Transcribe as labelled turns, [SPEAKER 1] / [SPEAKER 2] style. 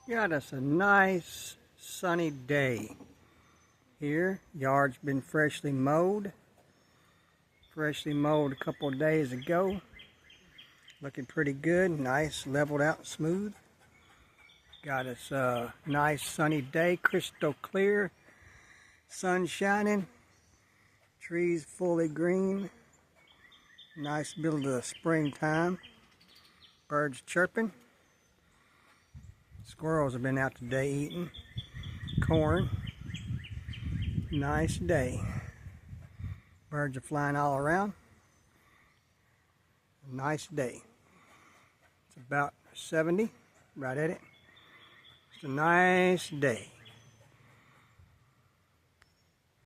[SPEAKER 1] Got us a nice sunny day here. Yard's been freshly mowed. A couple of days ago. Looking pretty good. Nice, leveled out, smooth. Got us a nice sunny day, crystal clear. Sun shining. Trees fully green. Nice middle of the springtime. Birds chirping. Squirrels have been out today eating corn. Nice day. Birds are flying all around. Nice day. It's about 70, right at it. It's a nice day.